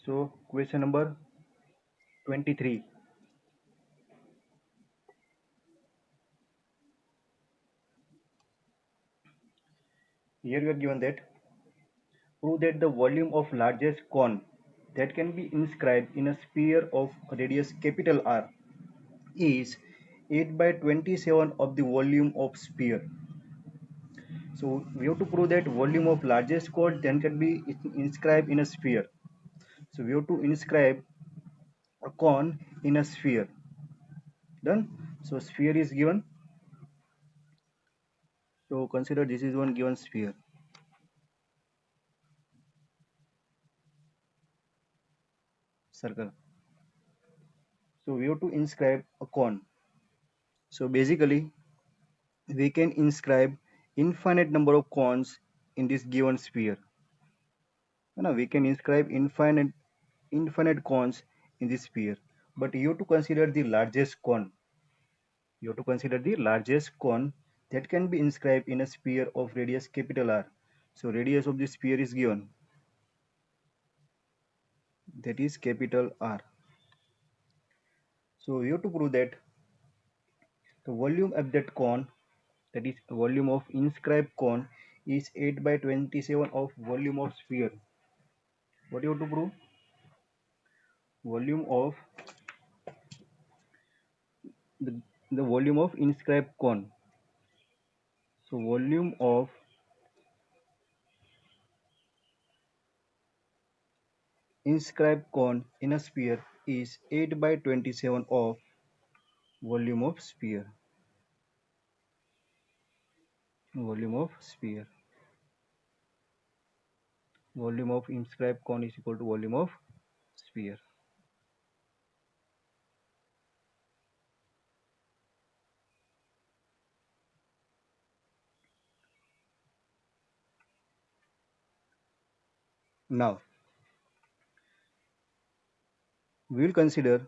So question number 23. Here we are given that prove that the volume of largest cone that can be inscribed in a sphere of radius capital R is 8 by 27 of the volume of sphere. So we have to prove that volume of largest cone then can be inscribed in a sphere. So we have to inscribe a cone in a sphere. Done. So sphere is given. So consider this is one given sphere. Circle. So we have to inscribe a cone. So basically we can inscribe infinite number of cones in this given sphere. No, we can inscribe infinite cones in this sphere. But you have to consider the largest cone. You have to consider the largest cone that can be inscribed in a sphere of radius capital R. So radius of the sphere is given. That is capital R. So you have to prove that the volume of that cone, that is volume of inscribed cone, is 8 by 27 of volume of sphere. What you have to prove? Volume of the, the volume of inscribed cone. So volume of inscribed cone in a sphere is 8 by 27 of volume of sphere. Volume of sphere. Volume of inscribed cone is equal to volume of sphere. Now we will consider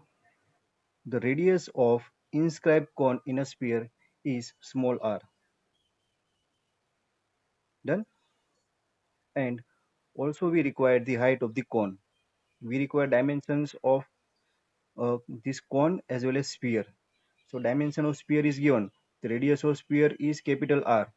the radius of inscribed cone in a sphere is small r. Done. And also we require the height of the cone. We require dimensions of this cone as well as sphere. So dimension of sphere is given. The radius of sphere is capital R.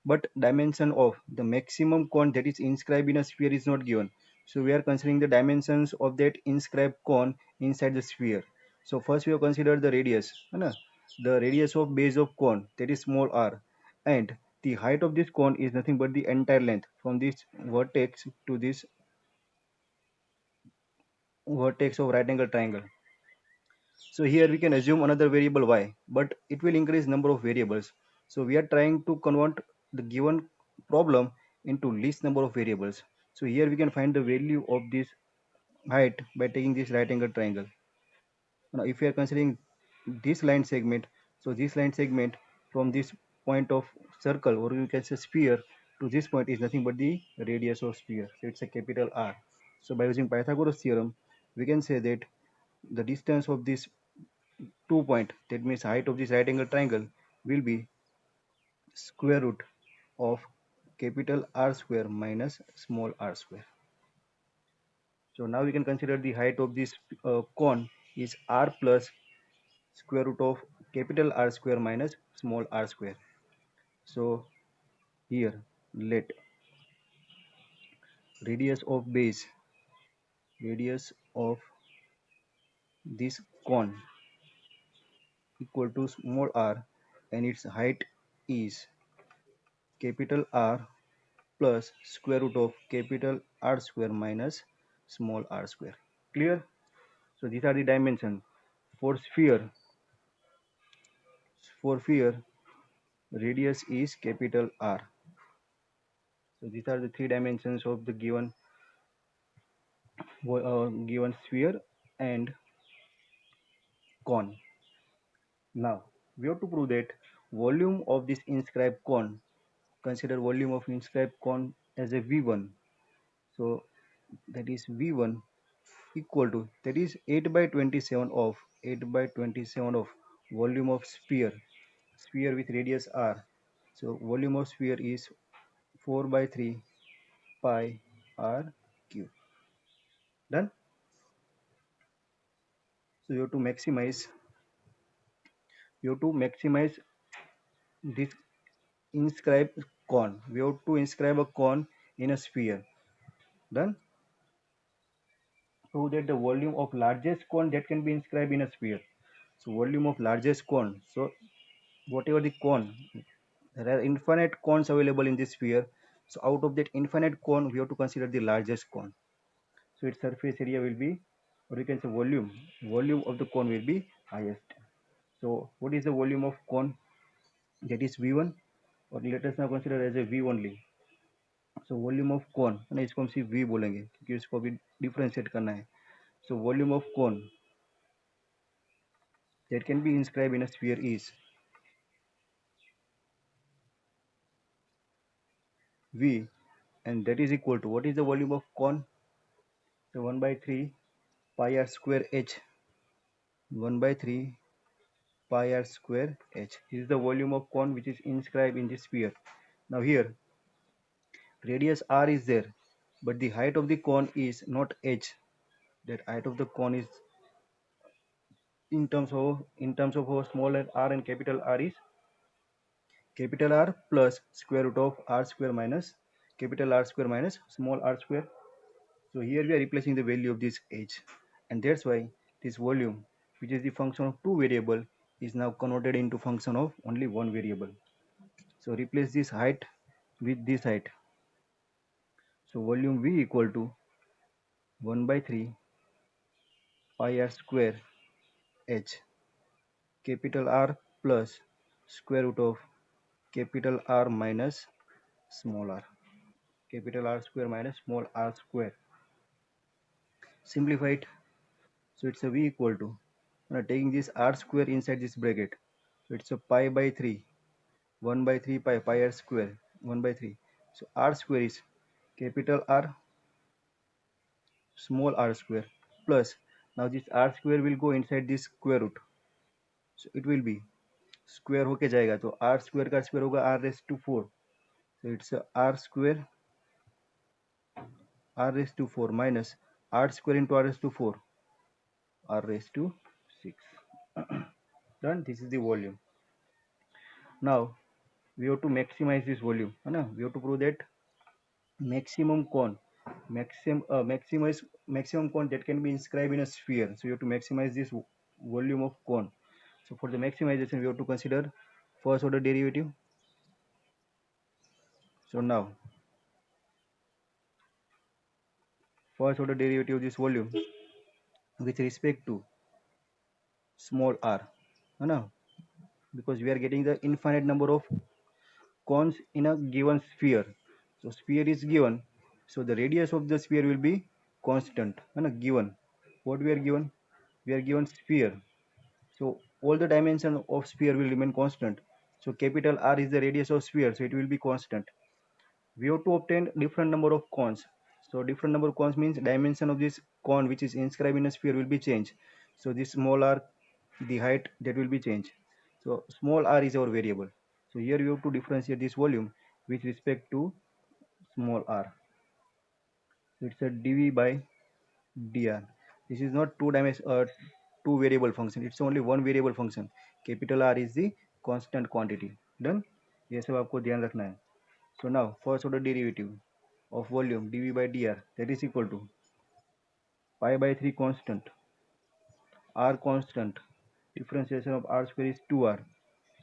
But dimension of the maximum cone that is inscribed in a sphere is not given. So we are considering the dimensions of that inscribed cone inside the sphere. So first we have considered the radius. The radius of base of cone, that is small r. And the height of this cone is nothing but the entire length from this vertex to this vertex of right angle triangle. So here we can assume another variable y, but it will increase number of variables. So we are trying to convert the given problem into least number of variables. So here we can find the value of this height by taking this right angle triangle. Now if we are considering this line segment, so this line segment from this point of circle, or you can say sphere, to this point is nothing but the radius of sphere. So it's a capital R. So by using Pythagoras theorem, we can say that the distance of this 2 point, that means height of this right angle triangle, will be square root of capital R square minus small r square. So now we can consider the height of this cone is r plus square root of capital R square minus small r square. So here let radius of this cone equal to small r, and its height is capital R plus square root of capital R square minus small r square. Clear? So these are the dimensions. For sphere, radius is capital R. So these are the three dimensions of the given sphere and cone. Now we have to prove that volume of this inscribed cone. Consider volume of inscribed cone as a V1. So that is V1 equal to, that is 8 by 27 of volume of sphere with radius r. So volume of sphere is 4 by 3 pi r cube. Done. So you have to maximize this inscribe cone. We have to inscribe a cone in a sphere. Done. So that the volume of largest cone that can be inscribed in a sphere. So volume of largest cone. So whatever the cone, there are infinite cones available in this sphere. So out of that infinite cone, we have to consider the largest cone. So its surface area will be, or you can say volume. Volume of the cone will be highest. So what is the volume of cone? That is V1, or let us now consider as a V only. So volume of कौन है ना, इसको हम सिर्फ we बोलेंगे क्योंकि इसको अभी डिफरेंशिएट करना है. So volume of cone that can be inscribed in a sphere is V, and that is equal to, what is the volume of cone? So 1 by 3 pi r square h. 1 by 3 pi r square h. This is the volume of cone which is inscribed in this sphere. Now here radius r is there, but the height of the cone is not h. That height of the cone is in terms of how small r and capital R is capital R plus square root of r square minus capital R square minus small r square. So here we are replacing the value of this h, and that's why this volume, which is the function of two variable, is now converted into function of only one variable. So replace this height with this height. So volume V equal to 1 by 3 pi r square h capital R plus square root of capital R minus small r, capital R square minus small r square. Simplify it. So it's a V equal to, taking this r square inside this bracket. So it's a pi by 3, 1 by 3 pi r square, 1 by 3. So r square is capital R small r square plus, now this r square will go inside this square root. So it will be square होके जाएगा तो r square का square होगा r raise to 4. So it's a r square r raised to 4 minus r square into r raised to 4 r raised to 6. Done. This is the volume. Now we have to maximize this volume. We have to prove that maximum cone, maximum cone that can be inscribed in a sphere. So you have to maximize this volume of cone. So for the maximization, we have to consider first order derivative. So now first order derivative of this volume with respect to small r, because we are getting the infinite number of cones in a given sphere. So sphere is given, so the radius of the sphere will be constant. Given what we are given, we are given sphere, so all the dimension of sphere will remain constant. So capital R is the radius of sphere, so it will be constant. We have to obtain different number of cones. So different number of cones means dimension of this cone which is inscribed in a sphere will be changed. So this small r, the height, that will be changed. So small r is our variable. So here we have to differentiate this volume with respect to small r. So it's a dv by dr. This is not two variable function. It's only one variable function. Capital R is the constant quantity. Done. ये सब आपको ध्यान रखना है. So now first order derivative of volume dv by dr, that is equal to pi by 3 constant, r constant, differentiation of r square is 2r,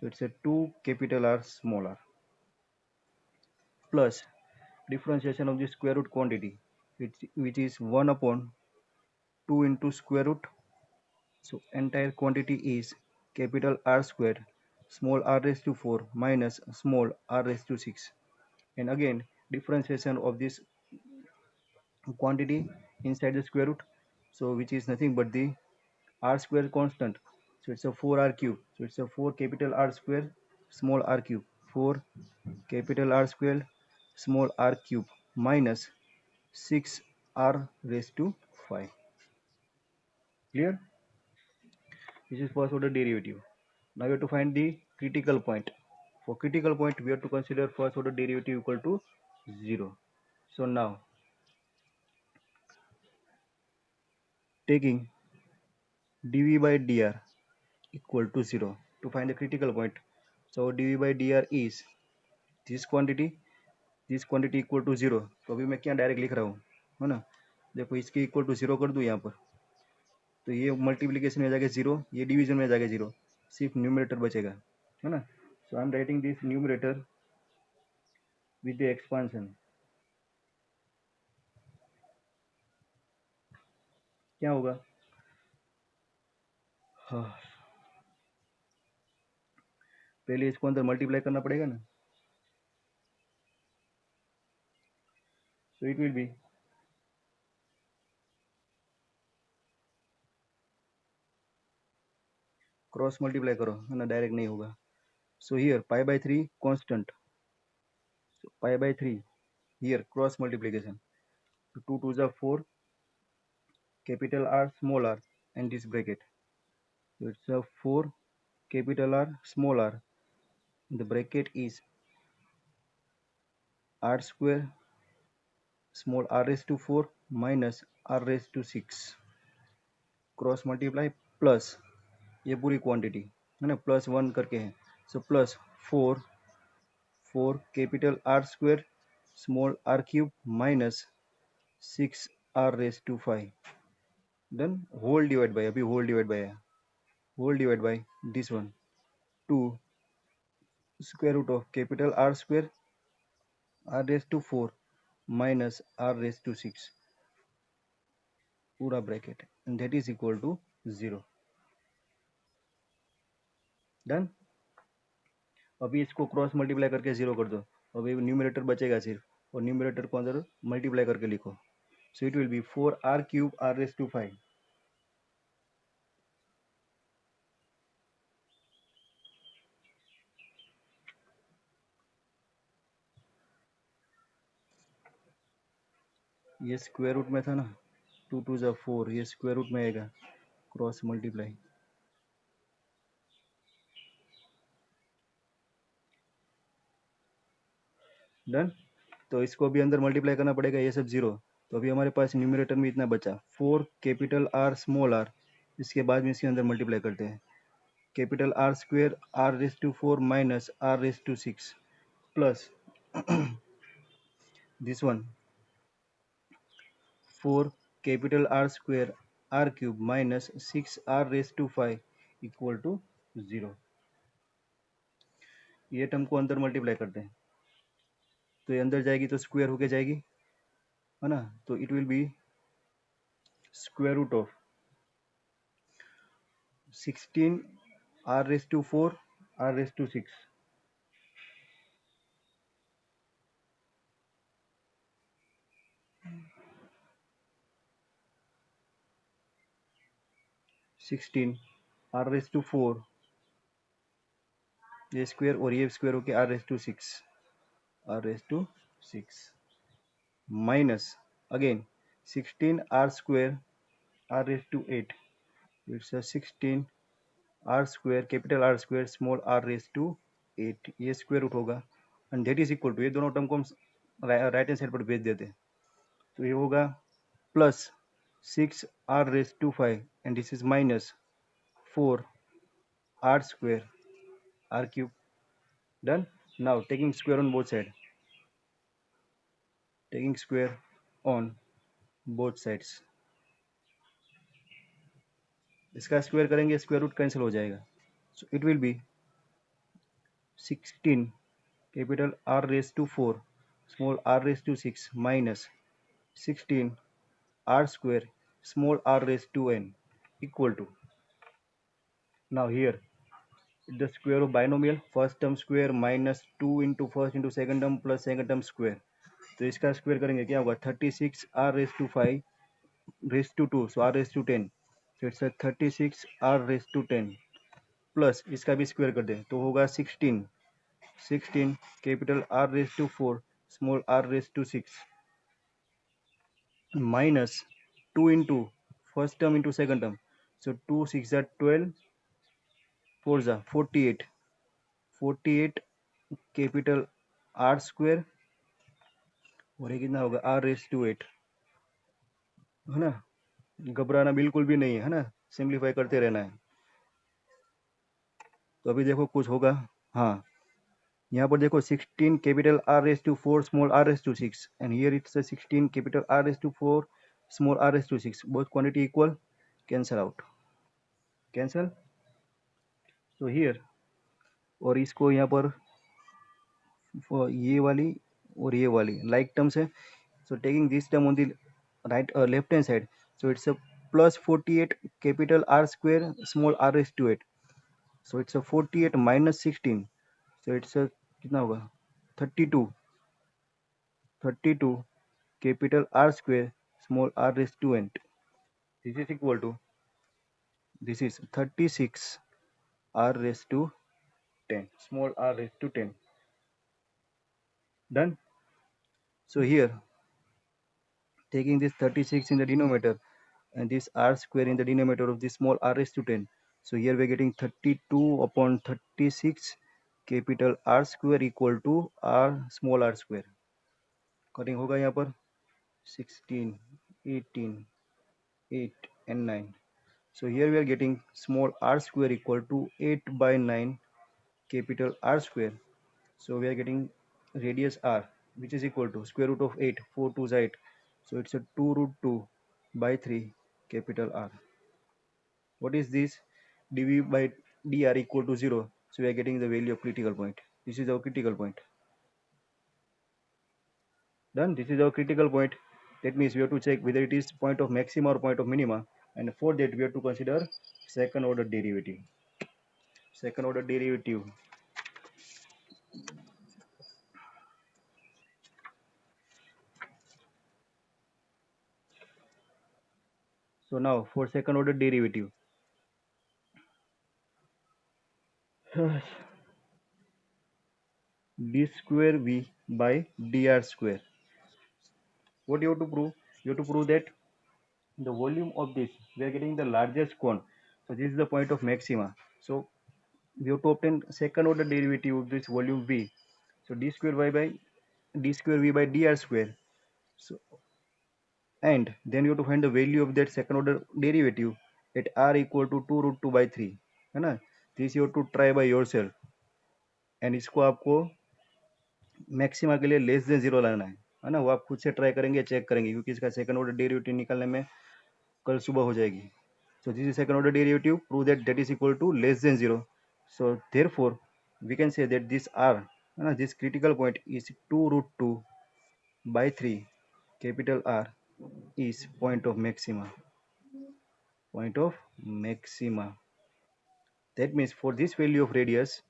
so it's a 2 capital R small r, plus differentiation of the square root quantity, which is 1 upon 2 into square root. So entire quantity is capital R square small r raised to 4 minus small r raised to 6, and again differentiation of this quantity inside the square root, so which is nothing but the r square constant. So it's a 4r cube, so it's a 4 capital R square small r cube, 4 capital R square small r cube minus 6 r raised to 5. Clear? This is first order derivative. Now we have to find the critical point. For critical point, we have to consider first order derivative equal to 0. So now taking dv by dr equal to 0 to find the critical point. So dv by dr is this quantity equal to 0. तो अभी मैं क्या direct लिख रहा हूँ, है ना. देखो इसके इक्वल टू 0 कर दूँ यहाँ पर, तो ये मल्टीप्लीकेशन में जाएगा 0, ये डिवीजन में जाएगा 0, सिर्फ न्यूमरेटर बचेगा, है ना. So I am writing this numerator with the expansion. क्या होगा, हाँ, पहले इसको अंदर मल्टीप्लाई करना पड़ेगा ना. सो it will B cross multiply करो, है ना, डायरेक्ट नहीं होगा. So here pi by 3 constant, so pi by 3 here cross multiplication, so 2 2s are 4, capital R small r and this bracket, so it's a 4 capital R small r, the bracket is r square small r raised to 4 minus r raised to 6 cross multiply plus ये पूरी quantity, है ना, प्लस 1 करके है. So plus 4 capital R square small r cube minus 6 r raise to 5, then whole divide by, अभी whole divide by है, whole divide by this one 2 square root of capital R square are raise to 4 minus r raise to 6 पूरा bracket and that is equal to 0. Done. अभी इसको cross multiply करके 0 कर दो, अभी numerator बचेगा सिर्फ, और न्यूमरेटर को अंदर मल्टीप्लाई करके लिखो. So it will be 4 r cube r raise to 5. ये स्क्वायर रूट में था ना, 2 2 जा 4, ये स्क्वायर रूट में आएगा, क्रॉस मल्टीप्लाई. डन. तो इसको भी अंदर मल्टीप्लाई करना पड़ेगा, ये सब 0. तो अभी हमारे पास न्यूमरेटर में इतना बचा 4 कैपिटल आर स्मॉल आर, इसके बाद में इसके अंदर मल्टीप्लाई करते हैं. Capital R square are raise to 4 minus r raise to 6 plus this one 4 capital R square R cube minus 6R raised to 5 equal to 0. ये टर्म को अंदर मल्टीप्लाई करते हैं, तो ये अंदर जाएगी तो स्क्वायर होके जाएगी, है ना. तो it will be square root of 16 R raised to 4 R raised to 6. Sixteen R raised to 4, ये स्क्वायर और ये स्क्वायर होके R raised to 6, R raised to 6 minus again 16 R square R raised to 8, it's a 16 r square capital R square small are raise to 8, ये square root होगा and that is equal to, ये दोनों term को हम right hand side पर भेज देते हैं, तो ये होगा plus 6 r raise to 5 and this is minus 4 r square r cube. Done. Now taking square on both side, taking square on both sides, इसका स्क्वायर करेंगे स्क्वायर रूट कैंसिल हो जाएगा. So it will be 16 capital R raised to 4 small r raised to 6 minus 16 r square small r raised to n equal to, now here the square of binomial first term square minus 2 into first into second term plus second term square, तो इसका square करेंगे क्या होगा 36 r raised to 5 raised to 2, so r raised to 10, so it's a 36 r raised to 10 plus इसका भी square कर दें तो होगा 16 capital R raised to 4 small r raised to 6 minus 2 into first term into second term, so 2 6 are 12, 4 are 48, 48 capital R square और ये कितना होगा R raised to 8, है ना. घबराना बिल्कुल भी नहीं है ना, सिंप्लीफाई करते रहना है। तो अभी देखो कुछ होगा। हाँ, यहाँ पर देखो 16 capital R raise to 4 small are raise to 6 and here it's 16 capital R raise to 4 small are raise to 6, both quantity equal, cancel out, cancel. तो हियर, और इसको यहाँ पर ये वाली और ये वाली लाइक टर्म्स है, so taking this term on the right left hand side, so it's a plus 48 capital R square small r raised to 8, so it's a 48 minus 16, so it's a कितना होगा 32, 32 capital R square small r raised to 8, this is equal to, this is 36 r raised to 10 small r raised to 10. Done. So here, taking this 36 in the denominator and this r square in the denominator of this small r raised to 10, so here we are getting 32 upon 36 capital R square equal to r small r square, cutting होगा यहाँ पर 16, 18, 8 and 9, so here we are getting small r square equal to 8 by 9 capital R square, so we are getting radius r, which is equal to square root of 8, 4 2 is 8, so it's a 2 root 2 by 3 capital R. What is this? dv by dr equal to 0, so we are getting the value of critical point. This is our critical point. Done. This is our critical point. That means we have to check whether it is point of maxima or point of minima, and for that we have to consider second order derivative. Second order derivative. So now for second order derivative, d square v by dr square. What you have to prove? You have to prove that the volume of this, we are getting the largest cone, so this is the point of maxima, so we have to obtain second order derivative of this volume v, so d square y by d square v by dr square, so and then you have to find the value of that second order derivative at r equal to 2 root 2 by 3, है ना, this you have to try by yourself, and इसको आपको maxima के लिए less than zero लाना है ना, वो आप खुद से ट्राई करेंगे, चेक करेंगे, क्योंकि इसका सेकंड ऑर्डर डेरिवेटिव निकालने में कल सुबह हो जाएगी. So this is second order derivative. Prove that that is equal to less than 0. So therefore, we can say that this r, this critical point is 2 root 2 by 3 capital R is point of maxima. Point of maxima. That means for this value of radius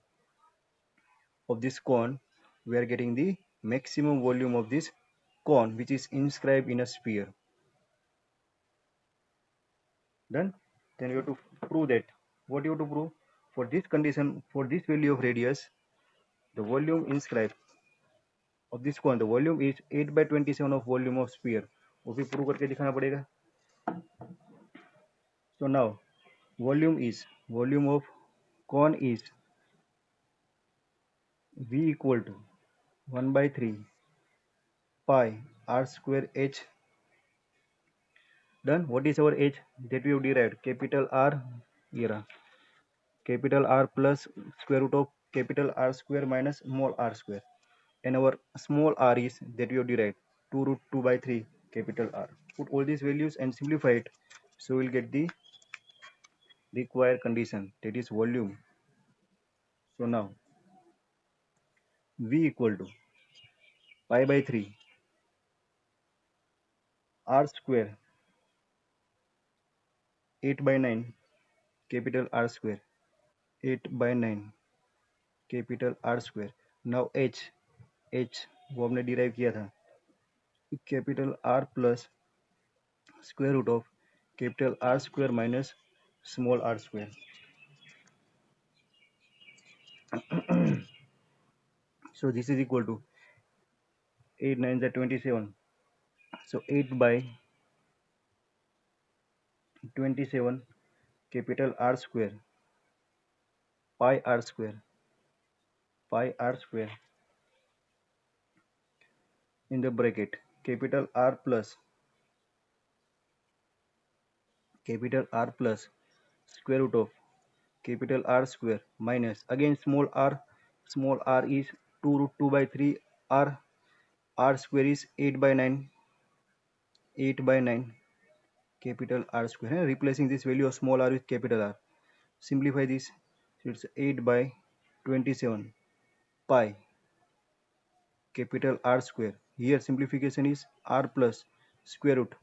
of this cone, we are getting the maximum volume of this cone, which is inscribed in a sphere. Done. Then you have to prove that. What you have to prove? For this condition, for this value of radius, the volume inscribed of this cone, the volume is 8 by 27 of volume of sphere. वो भी prove करके दिखाना पड़ेगा. So now volume of cone is V equal to 1 by 3 pi r square h. Done. What is our h that we have derived? Capital R here. Capital R plus square root of capital R square minus small r square. And our small r is that we have derived 2 root 2 by 3 capital R. Put all these values and simplify it. So we'll get the required condition, that is volume. So now V equal to pi by 3 r square 8 by 9 capital R square, 8 by 9 capital R square. Now h वो हमने derive किया था, capital R plus square root of capital R square minus small r square. So this is equal to 8 9 is 27. So 8 by 27 capital R square pi r square in the bracket capital R plus capital R plus square root of capital R square minus again small r is 2 root 2 by 3 r, r square is 8 by 9, 8 by 9 capital R square, replacing this value of small r with capital R. Simplify this, so it's 8 by 27 pi capital R square. Here simplification is r plus square root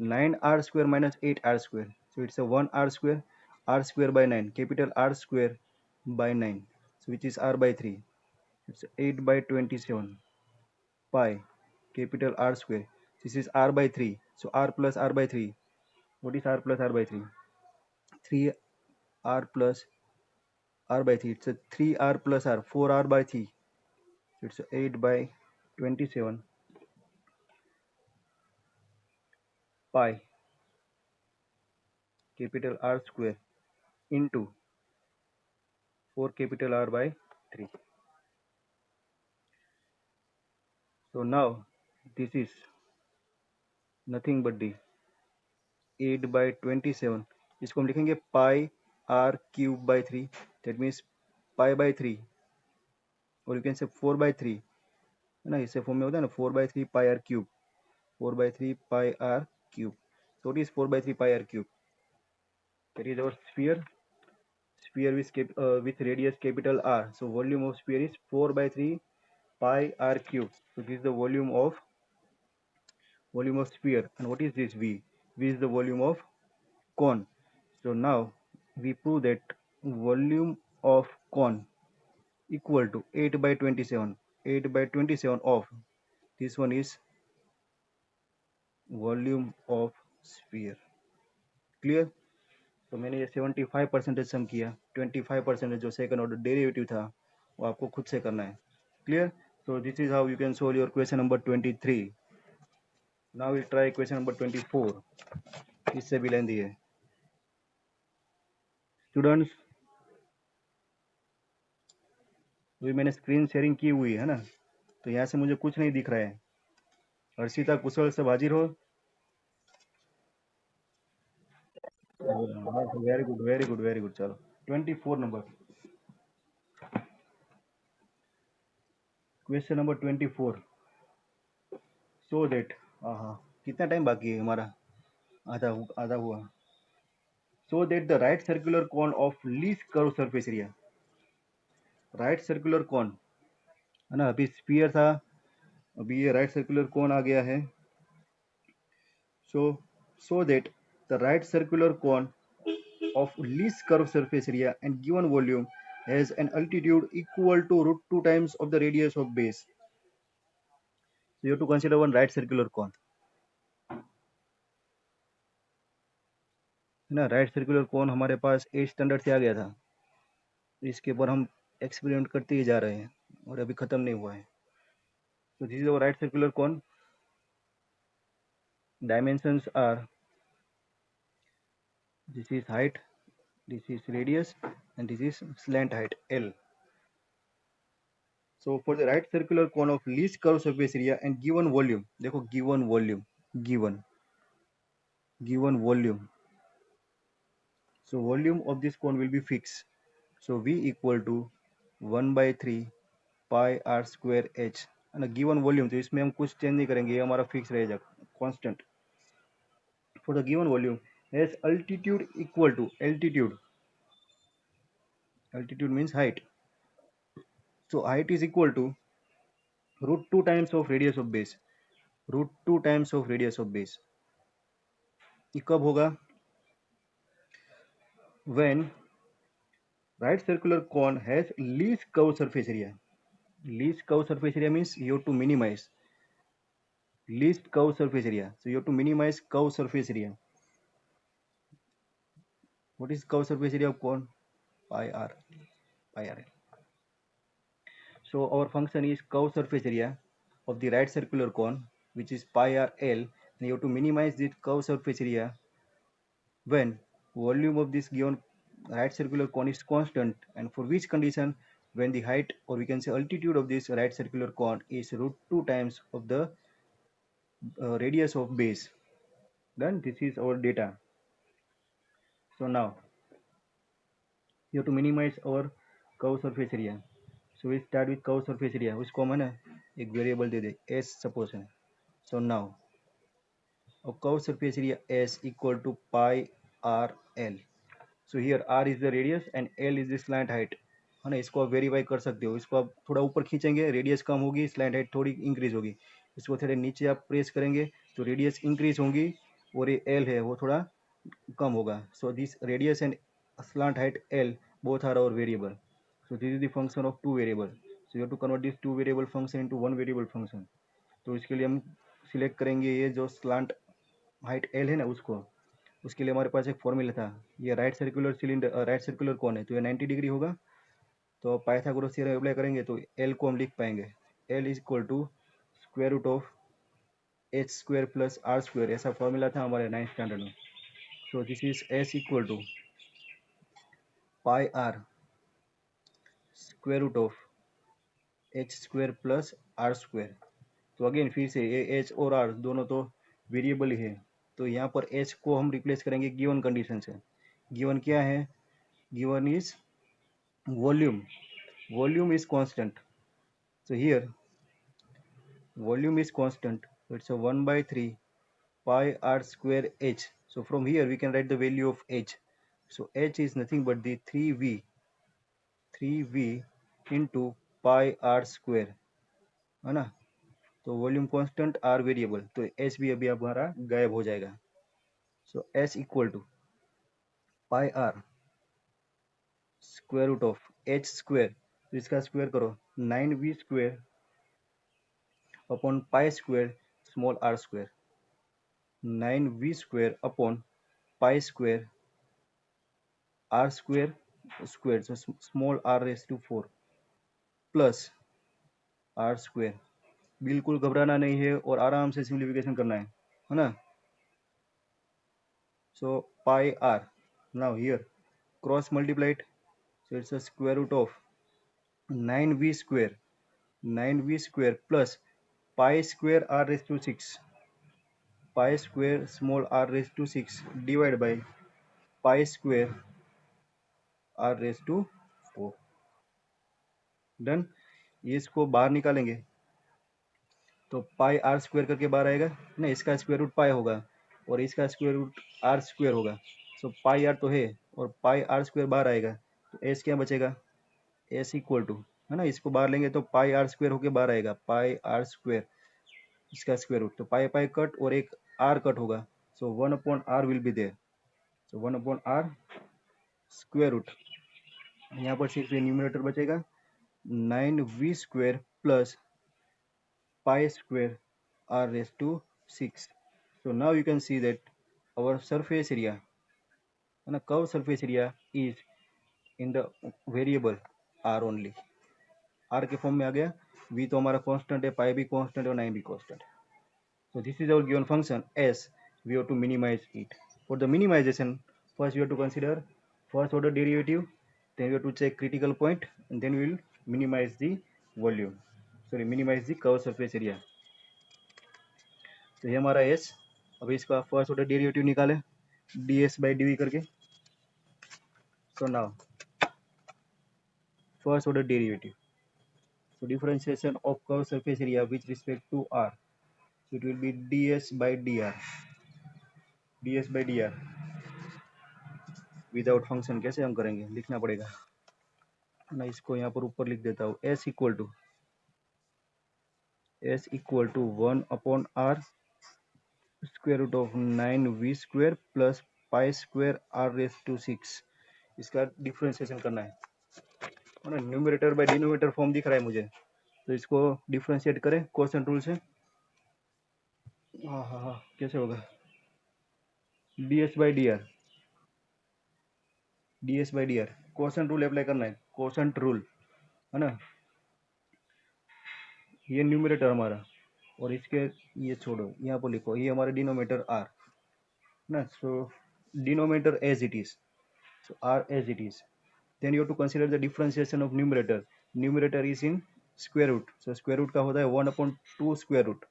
9r square minus 8r square. So it's a 1r square by 9, capital R square by 9, so which is r by 3. It's 8 by 27 pi capital R square. This is r by 3. So r plus r by 3. What is r plus r by 3? 3r plus r by 3. It's a 3r plus r, 4r by 3. So it's 8 by 27 pi capital R square into 4 capital R by 3. So now this is nothing but the 8 by 27. इसको हम लिखेंगे pi r cube by 3. That means pi by 3, or you can say 4 by 3, है ना, इससे form में होता है ना 4 by 3 pi r cube, 4 by 3 pi r cube. So what is 4 by 3 pi r cube? That is our sphere with radius capital R. So volume of sphere is 4 by 3 pi r cube. So this is the volume of sphere. And what is this V? V is the volume of cone. So now we prove that volume of cone equal to 8 by 27. 8 by 27 of this one is volume of sphere. Clear? तो मैंने ये 75% सम किया, 25% जो second order derivative था वो आपको खुद से करना है. Clear? So this is how you can solve your question number 23. Now we'll try question number 24. इससे भी लेंदी है. स्टूडेंट्स, अभी मैंने स्क्रीन शेयरिंग की हुई है ना, तो यहाँ से मुझे कुछ नहीं दिख रहा है. हर्षिता, कुशल सब हाजिर हो? Very good very good very good. चलो 24 number, question number 24. So that, हाँ, कितना टाइम बाकी है हमारा? आधा हुआ. So that the right circular cone of least curve surface area. Right circular cone है ना, अभी स्फीयर था, अभी ये राइट सर्कुलर कोन आ गया है. So that the right circular cone of least curved surface area and given volume has an altitude equal to root 2 times of the radius of base. So you have to consider one right circular cone. है ना, right circular cone हमारे पास 8 standard से आ गया था. इसके ऊपर हम experiment करते ही जा रहे हैं और अभी खत्म नहीं हुआ है. So this is our right circular cone. Dimensions are, this is height, this is radius, and this is slant height L. So for the right circular cone of least curved surface area and given volume, देखो given volume, given volume. So volume of this cone will be fixed. So V equal to 1 by 3 pi r square h. and a given volume, तो इसमें हम कुछ change नहीं करेंगे, ये हमारा fix रहेगा, constant. For the given volume has altitude equal to, altitude means height. So height is equal to root 2 times of radius of base. root 2 times of radius of base. ये कब होगा? When right circular cone has least curved surface area. Least curved surface area means you have to minimize least curved surface area. So you have to minimize curved surface area. What is curved surface area of cone? Pi r, pi r. So our function is curved surface area of the right circular cone, which is pi r l. And you have to minimize this curved surface area when volume of this given right circular cone is constant, and for which condition, when the height, or we can say altitude of this right circular cone is root 2 times of the radius of base. Then this is our data. So now you have to minimize our curve surface area. So we start with curve surface area, उसको हम है ना एक variable दे दे s suppose है. So now our curve surface area s equal to pi r l. So here r is the radius and l is the slant height, है ना. इसको आप वेरीफाई कर सकते हो. इसको आप थोड़ा ऊपर खींचेंगे, रेडियस कम होगी, स्लैंट हाइट थोड़ी इंक्रीज होगी. इसको थोड़े नीचे आप प्रेस करेंगे तो रेडियस इंक्रीज होगी और ये एल है वो थोड़ा कम होगा. So this radius and slant height L both are our variable. So this is the function of two variable. So you have to convert this two variable function into one variable function. तो इसके लिए हम select करेंगे ये जो slant height L है ना उसको. उसके लिए हमारे पास एक फॉर्मूला था. ये right circular cylinder right circular कौन है तो ये 90 डिग्री होगा. तो पाइथागोरस थ्योरम अप्लाई करेंगे तो L को हम लिख पाएंगे L is equal to square root of H square plus are square. ऐसा फॉर्मूला था हमारे 9th स्टैंडर्ड में. So this is S equal to pi are square root of H square plus are square. तो again फिर से ये H और are दोनों तो वेरिएबल ही है. तो यहाँ पर एच को हम रिप्लेस करेंगे गिवन कंडीशन से. गिवन क्या है? Given is volume. Volume is constant. So here volume is constant. So it's a 1 by 3 pi r square h. So from here we can write the value of h. So h is nothing but the 3v into pi r square, है ना. तो volume constant R variable तो H भी अभी हमारा गायब हो जाएगा. So S equal to pi are square root of H square. तो इसका स्क्वायर करो 9v square upon pi square small R square. 9v square upon pi square R square square. So small are raise to 4 प्लस are square. बिल्कुल घबराना नहीं है और आराम से सिंप्लीफिकेशन करना है ना. So pi R now here cross multiplied. So it's a square root of 9v square 9v square plus pi square are raise to 6 pi square small are raise to 6 divide by pi square are raise to 4. Done. इसको बाहर निकालेंगे तो पाई are square करके बाहर आएगा ना. इसका square root pi होगा और इसका स्क्वायर रूट आर स्क्वायर होगा. सो पाई आर तो है और पाई आर स्क्वायर बाहर आएगा तो एस क्या बचेगा? एस इक्वल टू, है ना, इसको बाहर लेंगे तो पाई आर स्क्वायर होके बाहर आएगा पाई आर स्क्वायर इसका स्क्वायर रूट. तो पाई पाई कट और एक आर कट होगा. So 1 upon r will be there. So 1 upon r square root. यहाँ पर सिर्फ न्यूमरेटर बचेगा 9v square plus pi square r raised to 6. So now you can see that our surface area and a curved surface area is in the variable r only. r के form में आ गया. v तो हमारा constant है, पाई भी constant है और 9 भी constant. So this is our given function s. We have to minimize it. For the minimization, first we have to consider first order derivative, then we have to check critical point, and then we will minimize the volume. Sorry, minimize the curved surface area. तो ये हमारा S. अभी इसका first order derivative निकाले D S by D V करके. So now first order derivative. So differentiation of curve surface area with respect to R. So it will be D S by D R. D S by D R without function कैसे हम करेंगे, लिखना पड़ेगा ना. इसको यहाँ पर ऊपर लिख देता हूँ. S equal to 1 upon r square root of 9v square plus pi square are raise to 6. इसका डिफरेंशिएशन करना है ना. न्यूमरेटर बाय डिनोमिनेटर फॉर्म दिख रहा है मुझे, तो इसको डिफरेंशिएट करें क्वोशंट रूल से. हाँ कैसे होगा? D S by D R. D S by D are quotient rule apply करना है. क्वोशंट रूल है ना. ये न्यूमरेटर हमारा और इसके ये छोड़ो, यहाँ पर लिखो ये हमारा डिनोमिनेटर आर ना. So denominator as it is. So r as it is. Then you have to consider the differentiation of numerator. Numerator is in square root. So square root का होता है 1 upon 2 square root.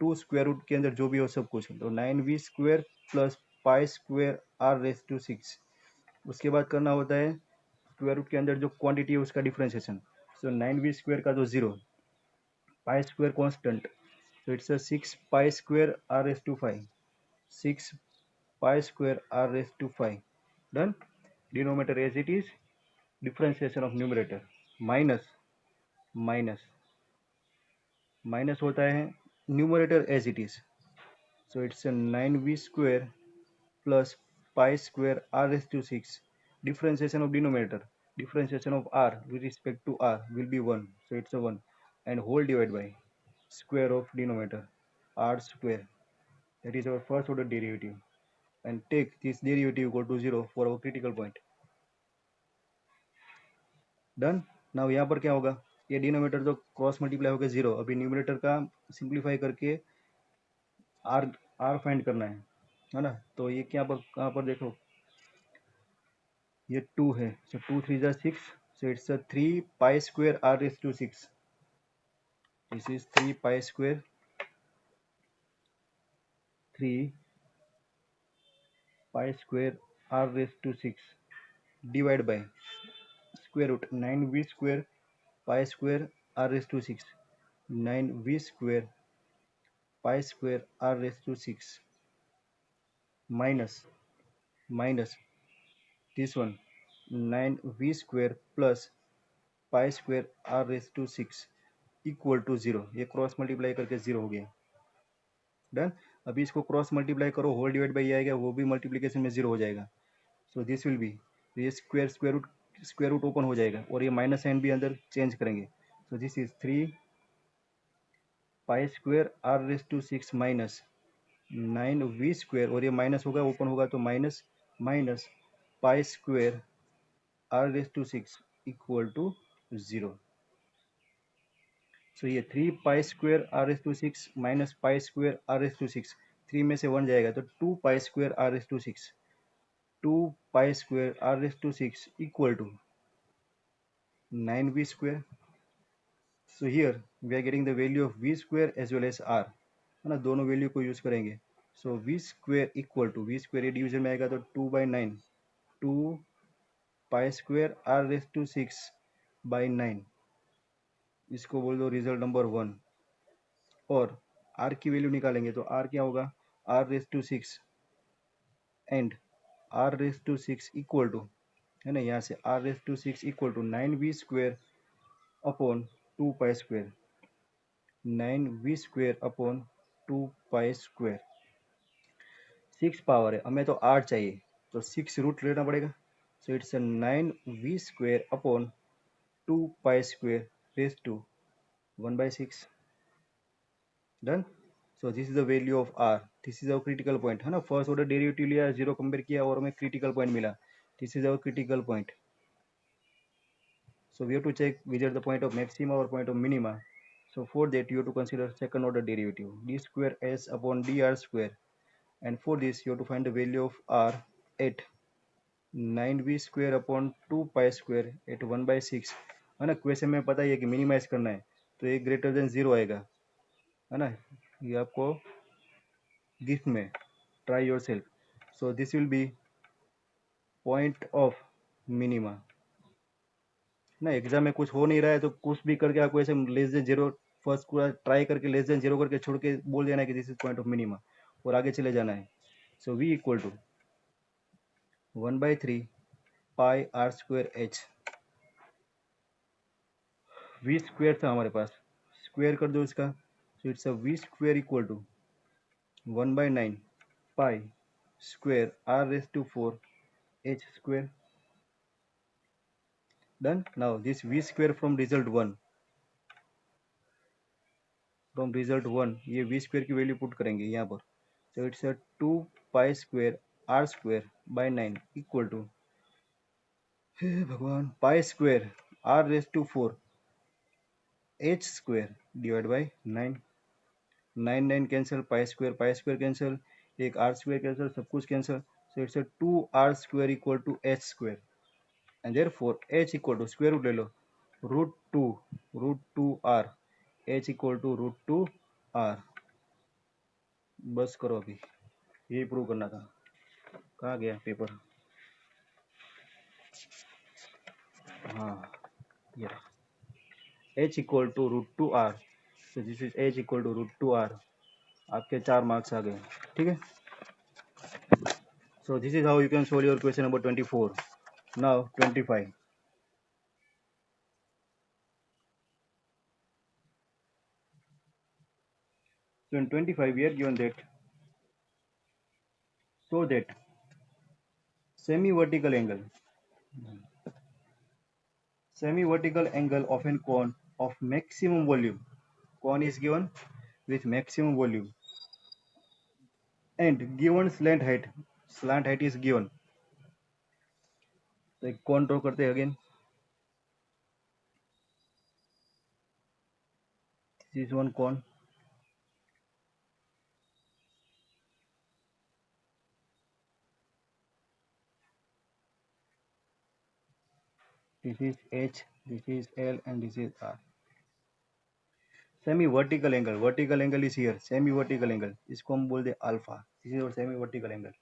2 square root के अंदर जो भी हो सब कुछ. तो 9v square plus pi square r raise to 6। उसके बाद करना होता है स्क्वायर रूट के अंदर जो क्वांटिटी है उसका डिफरेंशिएशन। सो 9v स्क्वायर का जो 0, pi square constant, so it's a 6 pi square r raised to 5, 6 pi square r raised to 5, done. Denominator as it is, differentiation of numerator, minus minus minus होता है numerator as it is, so it's a 9v square plus pi square r raised to 6, differentiation of denominator, differentiation of r with respect to r will be 1, so it's a 1, and whole divided by square of denominator, r square. That is our first order derivative, and take this derivative equal to 0 for our critical point. Done. Now यहाँ पर क्या होगा, ये denominator जो cross multiply होगा 0, अभी numerator का simplify करके आर आर फाइंड करना है ना। तो ये क्या पर कहाँ पर देखो, ये 2 है, सो 2 3 जा 6, so it's a 3 pi square are raise to 6, this is 3 pi square, 3 pi square are raise to 6 divide by square root 9v square pi square are raise to 6, 9v square pi square are raise to 6 minus माइनस this one 9v square plus pi square r raised to 6 equal to 0, ये cross multiply करके 0 हो गया। Done. अभी इसको cross multiply करो, whole divide by आएगा, वो भी मल्टीप्लीकेशन में 0 हो जाएगा। सो दिस विल बी, ये स्क्वायर रूट ओपन हो जाएगा और ये माइनस साइन भी अंदर चेंज करेंगे। So this is 3 pi square are raise to 6 minus 9v square, और ये माइनस होगा ओपन होगा तो minus minus pi square r raised to 6 equal to 0. So ये 3 pi square r raised to 6 minus pi square r raised to 6, 3 में से 1 जाएगा तो 2 pi square r raised to 6, 2 pi square r raised to 6 equal to 9v square. So here we are getting the value of v square as well as r, है ना, दोनों value को use करेंगे। So v square equal to, v square ये division में आएगा तो 2/9, 2 pi square r raised to 6 by 9, इसको बोल दो रिजल्ट नंबर 1। और r की वैल्यू निकालेंगे तो r क्या होगा, r raise to 6 and r raise to 6 equal to, है ना, यहाँ से r raise to 6 equal to 9v square upon 2 pi square, 9v square upon 2 pi square. 6 power है, हमें तो r चाहिए तो 6 रूट लेना पड़ेगा। So it's 9v square upon 2 pi square raise to 1/6। Done. So this is the value of r, this is our critical point, है ना। First order derivative लिया, 0 कंपेयर किया और हमें क्रिटिकल पॉइंट मिला, this is our critical point. So we have to check which are the point of maxima or point of minima. So for that you have to consider second order derivative, d square s upon dr square, and for this you have to find the value of r at 9v square upon 2 pi square at 1/6, है ना। Question में पता ही है कि minimise करना है तो ये ग्रेटर देन 0 आएगा, है ना, ये आपको गिफ्ट में, try your self. So this will be point of minima ना। एग्जाम में कुछ हो नहीं रहा है तो कुछ भी करके आपको ऐसे लेस देन 0 फर्स्ट पूरा ट्राई करके लेस देन 0 करके छोड़ के बोल देना है कि this is point of minima और आगे चले जाना है। So v equal to 1/3 pi are square h, v square था हमारे पास, स्क्वायर कर दो इसका, so it's a v square equal to 1/9 pi square are raise to 4 H square. Done. Now this v square from result 1, from result 1 ये v square की value put करेंगे यहाँ पर। So it's a 2 pi square R square by 9 equal to, हे भगवान, pi square are raise to 4 H square divide by 9, 9 9 cancel, pi square cancel, एक R square cancel, सब कुछ cancel. So it's a 2 R square equal to H square, and therefore H equal to square root ले लो, root two R, H equal to √2 R. बस करो, अभी यही prove करना था। कहाँ गया पेपर? हाँ, ये h equal to root two R, तो this is h equal to root two R. आपके 4 मार्क्स आ गए। ठीक है। So this is how you can solve your question number 24। Now 25। So in 25 we are given that so that semi-vertical angle semi-vertical angle of an cone of maximum volume, cone is given with maximum volume, and given slant height is given। तो एक cone draw करते हैं again। This is one cone, this is h, this is l, and this is r। semi-vertical angle, vertical angle is here, semi-vertical angle इसको हम बोलते हैं alpha. This is और semi-vertical angle।